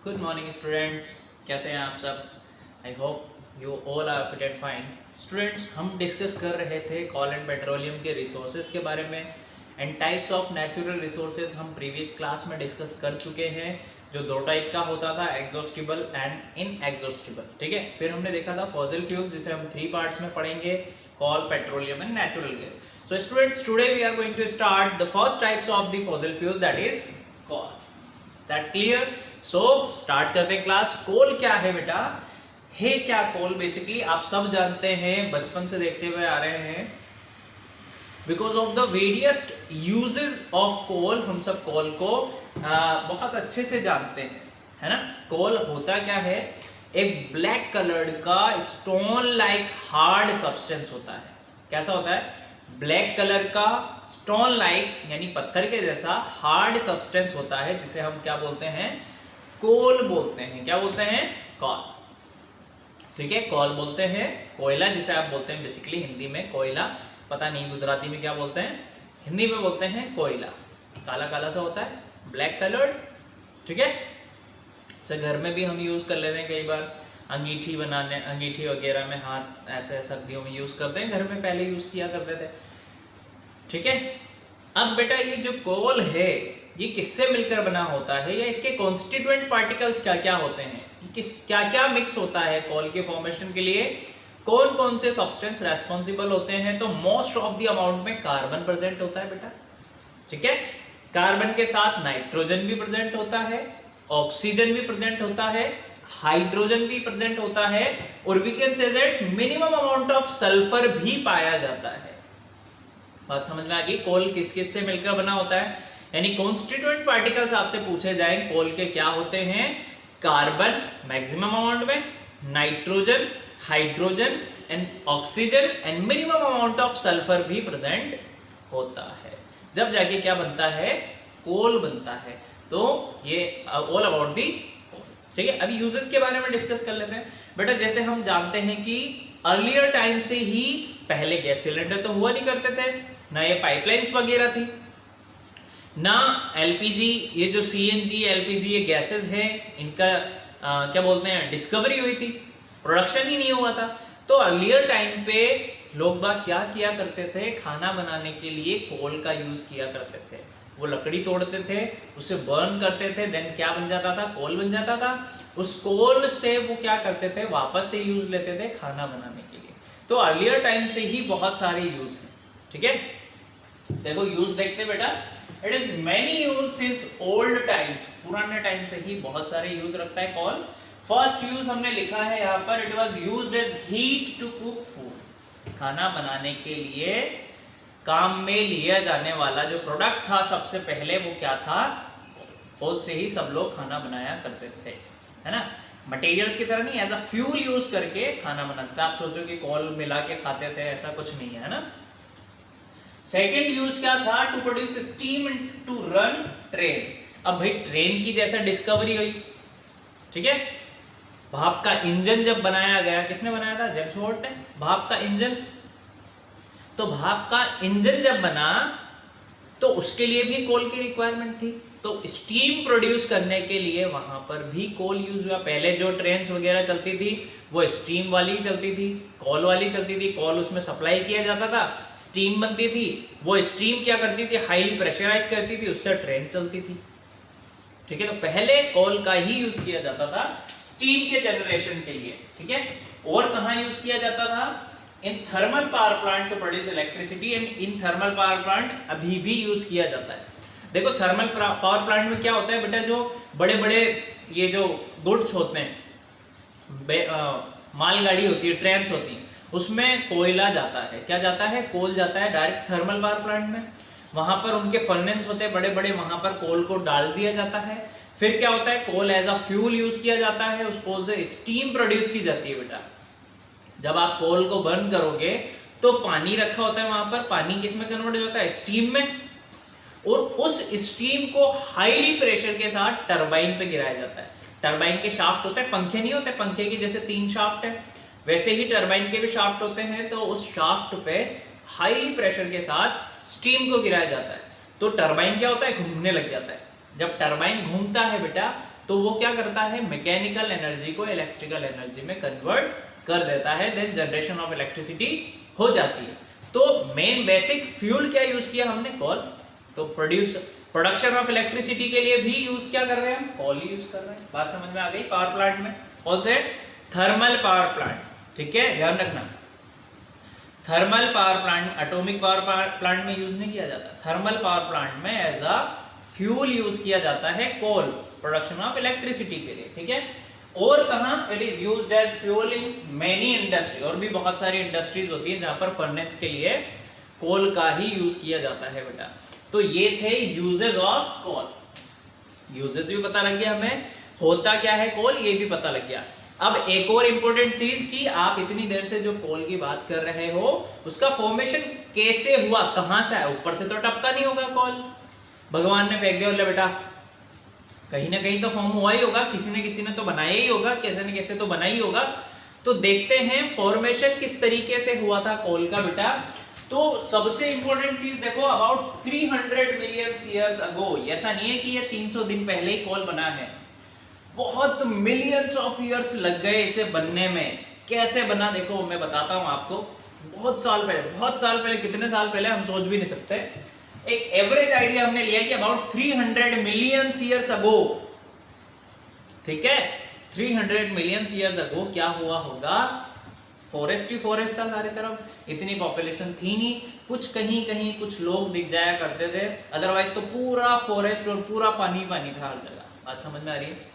Good morning students, कैसे हैं आप सब। I hope you all are fit and fine. Students, हम डिस्कस कर रहे थे कोल एंड पेट्रोलियम के रिसोर्सेज के बारे में and types of natural resources हम प्रीवियस क्लास में डिस्कस कर चुके हैं, जो दो टाइप का होता था, एग्जॉस्टिबल एंड इनएग्जॉस्टिबल। ठीक है, फिर हमने देखा था फॉसिल फ्यूल, जिसे हम 3 पार्ट्स में पढ़ेंगे, coal, petroleum and natural gas. So students, today we are going to start the first types of the fossil fuel, that is coal. That clear? So start करते हैं क्लास। कोल क्या है बेटा? है क्या कोल? बेसिकली आप सब जानते हैं, बचपन से देखते हुए आ रहे हैं, because of the various uses of coal हम सब कोल को बहुत अच्छे से जानते हैं, है ना। कोल होता क्या है? एक ब्लैक कलर्ड का स्टोन लाइक हार्ड सब्सटेंस होता है। कैसा होता है? ब्लैक कलर का स्टोन लाइक यानी पत्थर के जैसा हार्ड सब्सटेंस होता है, जिसे हम क्या बोलते हैं? कोल बोलते हैं। क्या बोलते हैं? कोल। ठीक है, कोल बोलते हैं। कोयला जिसे आप बोलते हैं बेसिकली हिंदी में कोयला, पता नहीं गुजराती में क्या बोलते हैं, हिंदी में बोलते हैं कोयला। काला काला सा होता है, ब्लैक कलर्ड। ठीक है, तो घर में भी हम यूज कर लेते हैं कई बार, अंगीठी बनाने, अंगीठी वगैरह में हाथ ऐसे सर्दियों में यूज करते हैं, घर में पहले यूज किया करते थे। ठीक है, अब बेटा ये जो कोल है ये किससे मिलकर बना होता है, या इसके कॉन्स्टिट्यूएंट पार्टिकल्स क्या क्या होते हैं, किस क्या क्या मिक्स होता है कोल के फॉर्मेशन के लिए, कौन कौन से सब्सटेंस रेस्पॉन्सिबल होते हैं। तो मोस्ट ऑफ द अमाउंट में कार्बन प्रेजेंट होता है बेटा। ठीक है, कार्बन के साथ नाइट्रोजन भी प्रेजेंट होता है, ऑक्सीजन भी प्रेजेंट होता है, हाइड्रोजन भी प्रेजेंट होता है, और we can say that minimum amount of sulphur भी पाया जाता है। बात समझ में आ गई? कोल किस किस से मिलकर बना होता है, यानी कॉन्स्टिट्यूएंट पार्टिकल्स आपसे पूछे जाएं कोल के क्या होते हैं? कार्बन मैक्सिमम अमाउंट में, nitrogen, hydrogen and oxygen and minimum amount of sulphur भी प्रेजेंट होता है। जब जाके क्या बनता है? कोल बनता है। तो ये ऑल अबाउट दी। ठीक है, अभी यूजेस के बारे में डिस्कस कर लेते हैं बेटा। जैसे हम जानते हैं कि अर्लियर टाइम से ही पहले गैस सिलेंडर तो हुआ नहीं करते थे, ना ये पाइपलाइंस वगैरह थी, ना एलपीजी, ये जो सीएनजी एलपीजी ये गैसेस हैं, इनका क्या बोलते हैं, डिस्कवरी हुई थी, प्रोडक्शन ही नहीं हुआ था। तो अर्लियर टाइम पे लोग बाग क्या किया करते थे? खाना बनाने के लिए कोल का यूज किया करते थे। वो लकड़ी तोड़ते थे, उसे बर्न करते थे, देन क्या बन जाता था? कोल बन जाता था। उस कोल से वो क्या करते थे? वापस से यूज लेते थे खाना बनाने के लिए। तो अर्लियर टाइम से ही बहुत सारे यूज हैं। ठीक है, देखो यूज देखते बेटा। It is many use since old times, पुराने टाइम से ही बहुत सारे यूज रखता है कोल। फर्स्ट यूज हमने लिखा है यहाँ पर, it was used as heat to cook food. खाना बनाने के लिए काम में लिया जाने वाला जो प्रोडक्ट था सबसे पहले, वो क्या था? कोल से ही सब लोग खाना बनाया करते थे, है ना। मटेरियल्स की तरह नहीं, एज अ फ्यूल यूज करके खाना बनाते थे। आप सोचो कि कोल मिला के खाते थे, ऐसा कुछ नहीं है ना। सेकेंड यूज क्या था? To produce steam to run train. अब भाई ट्रेन की जैसा डिस्कवरी हुई, ठीक है, भाप का इंजन जब बनाया गया, किसने बनाया था? जेम्स वाट ने, भाप का इंजन। तो भाप का इंजन जब बना तो उसके लिए भी कोल की रिक्वायरमेंट थी, तो स्टीम प्रोड्यूस करने के लिए वहां पर भी कोल यूज हुआ। पहले जो ट्रेन्स वगैरह चलती थी वो स्टीम वाली चलती थी, कोल वाली चलती थी। कोल उसमें सप्लाई किया जाता था, स्टीम बनती थी, वो स्टीम क्या करती थी? हाईली प्रेशराइज करती थी, उससे ट्रेन चलती थी। ठीक है, तो पहले कोल का ही यूज किया जाता था स्टीम के जनरेशन के लिए। ठीक है, और कहाँ यूज किया जाता था? In thermal power plant to produce electricity, and in thermal power plant अभी भी यूज किया जाता है। देखो थर्मल पावर प्लांट में क्या होता है बेटा, जो बड़े बड़े ये जो गुड्स होते हैं, मालगाड़ी होती है, ट्रेन्स होती है, उसमें कोयला जाता है। क्या जाता है? कोल जाता है डायरेक्ट थर्मल पावर प्लांट में। वहां पर उनके फर्नेस होते हैं बड़े बड़े, वहां पर कोल को डाल दिया जाता है। फिर क्या होता है? Coal as a fuel use किया जाता है, उस कोल से स्टीम प्रोड्यूस की जाती है बेटा। जब आप कोल को बर्न करोगे तो पानी रखा होता है वहां पर, पानी किस में कन्वर्ट हो जाता है? स्टीम में, और उस स्टीम को हाईली प्रेशर के साथ टरबाइन पे गिराया जाता है। टरबाइन के शाफ्ट होते हैं, पंखे नहीं होते, पंखे की जैसे 3 शाफ्ट है, वैसे ही टरबाइन के भी शाफ्ट होते हैं। तो उस शाफ्ट पे हाईली प्रेशर के साथ स्टीम को गिराया जाता है, तो टरबाइन क्या होता है? घूमने लग जाता है। जब टरबाइन घूमता है बेटा, तो तो वो क्या करता है, मैकेनिकल एनर्जी को इलेक्ट्रिकल एनर्जी में कन्वर्ट कर देता है, देन जनरेशन ऑफ इलेक्ट्रिसिटी हो जाती है। तो मेन बेसिक फ्यूल क्या यूज किया हमने, कोल। तो प्रोडक्शन ऑफ इलेक्ट्रिसिटी के लिए भी यूज क्या कर रहे हैं हम, कोल यूज कर रहे हैं। बात समझ में आ गई। पावर प्लांट में कौन से, थर्मल पावर प्लांट, ठीक है, ध्यान रखना। Thermal power plant, atomic power plant में यूज नहीं किया जाता, थर्मल पावर प्लांट में एज अ फ्यूल यूज किया जाता है कोल, प्रोडक्शन ऑफ इलेक्ट्रिसिटी के लिए, ठीक है। और कहां, it is used as fuel in many industry, और भी बहुत सारी इंडस्ट्रीज होती है जहां पर फर्नेस के लिए कोल का ही यूज किया जाता है बेटा। तो ये थे यूजेस ऑफ कोल। यूजेस भी पता लग गया हमें, होता क्या है कोल ये भी पता लग गया। अब एक और इंपॉर्टेंट चीज कि आप इतनी देर से जो कोल की बात कर रहे हो उसका फॉर्मेशन कैसे हुआ, कहां से आया, ऊपर से तो टपका नहीं होगा कोल, भगवान ने फेंक दिया बोले बेटा, कहीं ना कहीं तो फॉर्म हुआ ही होगा, किसी ने तो बनाया ही होगा, कैसे न कैसे तो बना ही होगा। तो देखते हैं फॉर्मेशन किस तरीके से हुआ था कोल का बेटा। तो सबसे इंपॉर्टेंट चीज देखो, अबाउट 300 मिलियन ईयर्स अगो, ऐसा नहीं है कि ये 300 दिन पहले ही कोल बना है, बहुत मिलियंस ऑफ ईयर्स लग गए इसे बनने में। कैसे बना देखो मैं बताता हूं आपको। बहुत साल पहले, कितने साल पहले हम सोच भी नहीं सकते। एक एवरेज आइडिया हमने लिया कि अबाउट 300 मिलियन ईयर्स अगो, ठीक है, 300 मिलियन ईयर्स अगो क्या हुआ होगा, फॉरेस्ट ही फॉरेस्ट था सारी तरफ, इतनी पॉपुलेशन थी नहीं, कुछ कहीं कहीं कुछ लोग दिख जाया करते थे, अदरवाइज तो पूरा फॉरेस्ट और पूरा पानी पानी था हर जगह। बात समझ में आ रही है।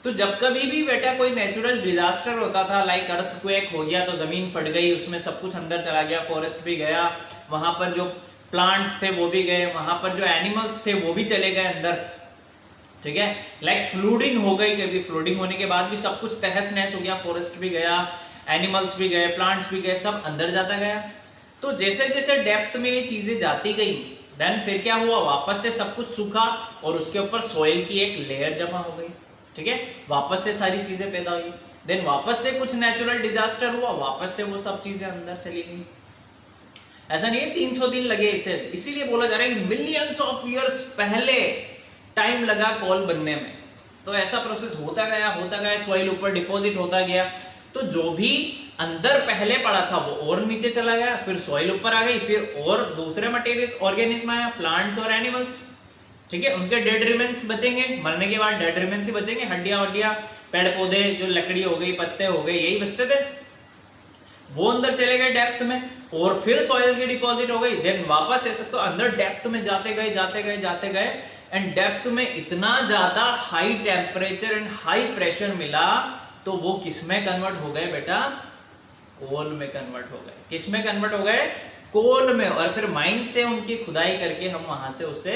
तो जब कभी भी बेटा कोई नेचुरल डिजास्टर होता था, लाइक अर्थक्वेक हो गया तो जमीन फट गई, उसमें सब कुछ अंदर चला गया, फॉरेस्ट भी गया, वहां पर जो प्लांट्स थे वो भी गए, वहां पर जो एनिमल्स थे वो भी चले गए अंदर, ठीक है। लाइक फ्लूडिंग हो गई, कभी फ्लूडिंग होने के बाद भी सब कुछ तहस नहस हो गया, फॉरेस्ट भी गया, एनिमल्स भी गए, प्लांट्स भी गए, सब अंदर जाता गया। तो जैसे जैसे डेप्थ में ये चीजें जाती गई, देन फिर क्या हुआ, वापस से सब कुछ सूखा और उसके ऊपर सॉइल की एक लेयर जमा हो गई, ठीक है, वापस से सारी चीजें पैदा हुई, देन वापस से कुछ नेचुरल डिजास्टर हुआ, वापस से वो सब चीजें अंदर चली गई। ऐसा नहीं है 300 दिन लगे इसे, इसीलिए बोला जा रहा है मिलियंस ऑफ ईयर्स पहले टाइम लगा कोल बनने में। तो ऐसा प्रोसेस होता गया, सॉइल ऊपर डिपॉजिट होता गया, तो जो भी अंदर पहले पड़ा था वो और नीचे चला गया, फिर सॉइल ऊपर आ गई, फिर और दूसरे मटेरियल ऑर्गेनिज्म आया, प्लांट्स और एनिमल्स, ठीक है, उनके डेड रिमेन्स बचेंगे, मरने के बाद डेड रिमेन्स ही बचेंगे, हड्डियां, पेड़ पौधे, जो लकड़ी हो गई, पत्ते हो गए, यही बचते थे, वो अंदर चले गए डेप्थ में, और फिर सॉइल की डिपॉजिट हो गई, देन वापस ऐसे तो अंदर डेप्थ में जाते गए एंड डेप्थ में इतना ज्यादा high temperature and high pressure मिला, तो वो किस में कन्वर्ट हो गए बेटा, कोल में कन्वर्ट हो गए। किस में कन्वर्ट हो गए, कोल में, और फिर माइन से उनकी खुदाई करके हम वहां से उसे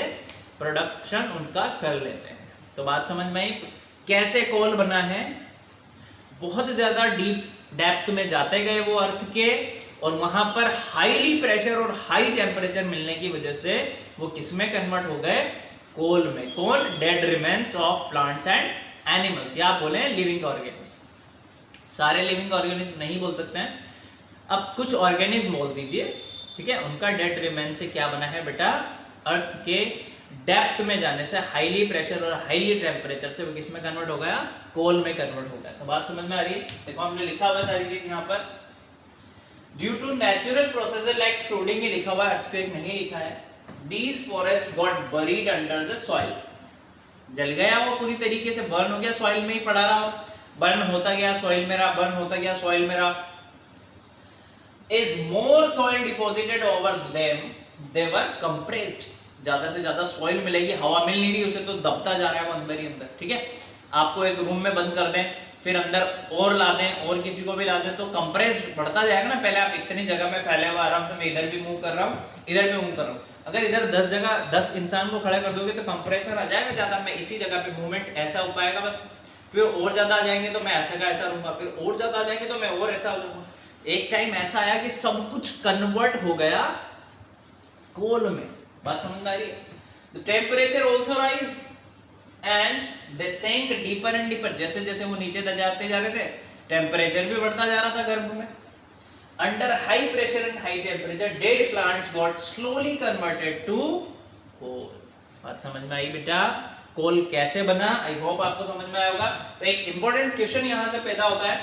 प्रोडक्शन उनका कर लेते हैं। तो बात समझ में आई कैसे कोल बना है। बहुत ज्यादा डीप डेप्थ में जाते गए वो अर्थ के, और वहां पर हाईली प्रेशर और हाई टेम्परेचर मिलने की वजह से वो किसमें कन्वर्ट हो गए, कोल में। कौन, dead remains of plants and animals, या आप बोले लिविंग ऑर्गेनिज्म। सारे लिविंग ऑर्गेनिज्म नहीं बोल सकते हैं, अब कुछ ऑर्गेनिज्म बोल दीजिए, ठीक है, उनका डेड रिमेन्स से क्या बना है बेटा, अर्थ के डेप्थ में जाने से हाईली प्रेशर और हाईली टेम्परेचर से वो किस में कन्वर्ट हो गया, कोल में कन्वर्ट हो गया। तो बात समझ में आ रही है। देखो हमने लिखा हुआ सारी चीज यहाँ पर, due to natural process like flooding ही लिखा हुआ है, अर्थक्वेक नहीं लिखा है। These forest got buried under the soil, जल गया वो पूरी तरीके से, बर्न हो गया, सॉइल में ही पड़ा रहा, बर्न होता गया सॉइल में रहा, बर्न होता गया सॉइल में रहा। Is more soil deposited over them, they were compressed, ज्यादा से ज्यादा सॉइल मिलेगी, हवा मिल नहीं रही उसे, तो दबता जा रहा है वो अंदर ही अंदर, ठीक है। आपको एक रूम में बंद कर दें, फिर अंदर और ला दें और किसी को भी ला दें, तो कंप्रेस बढ़ता जाएगा ना। पहले आप इतनी जगह में फैले हुए आराम से, मैं इधर भी मूव कर रहा हूँ, इधर भी मूव कर रहा हूँ, अगर इधर 10 जगह 10 इंसान को खड़ा कर दोगे तो कंप्रेसर आ जाएगा ज्यादा, मैं इसी जगह पे मूवमेंट ऐसा हो पाएगा बस। फिर और ज्यादा आ जाएंगे तो मैं ऐसा का ऐसा रहूंगा, फिर और ज्यादा आ जाएंगे तो मैं और ऐसा हो जाऊंगा। एक टाइम ऐसा आया कि सब कुछ कन्वर्ट हो गया कोल में। बात समझ में आ रही है। The temperature also rise and they sank deeper and deeper, जैसे जैसे वो नीचे जाते जा रहे थे टेम्परेचर भी बढ़ता जा रहा था गर्भ में। Under high pressure and high temperature, dead plants got slowly converted to coal. बात समझ में आई बेटा? कोल कैसे बना, आई होप आपको समझ में आया होगा। तो एक इंपॉर्टेंट क्वेश्चन यहां से पैदा होता है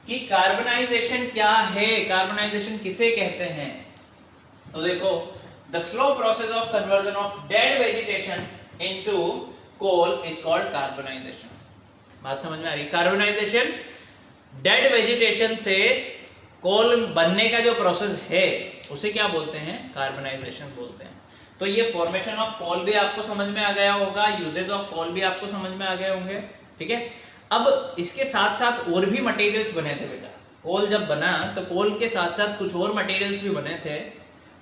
कि कार्बनाइजेशन क्या है, कार्बनाइजेशन किसे कहते हैं? तो देखो, the slow process of conversion of dead vegetation into coal is called carbonisation. बात समझ में आ रही है? कार्बनाइजेशन डेड वेजिटेशन से कोल बनने का जो प्रोसेस है उसे क्या बोलते हैं? कार्बनाइजेशन बोलते हैं। तो ये फॉर्मेशन ऑफ कोल भी आपको समझ में आ गया होगा, यूजेस ऑफ कोल भी आपको समझ में आ गए होंगे, ठीक है। अब इसके साथ साथ और भी मटेरियल्स बने थे बेटा। कोल जब बना तो कोल के साथ साथ कुछ और मटेरियल्स भी बने थे,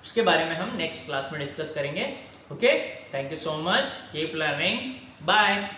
उसके बारे में हम नेक्स्ट क्लास में डिस्कस करेंगे। Okay, thank you so much, keep learning, bye.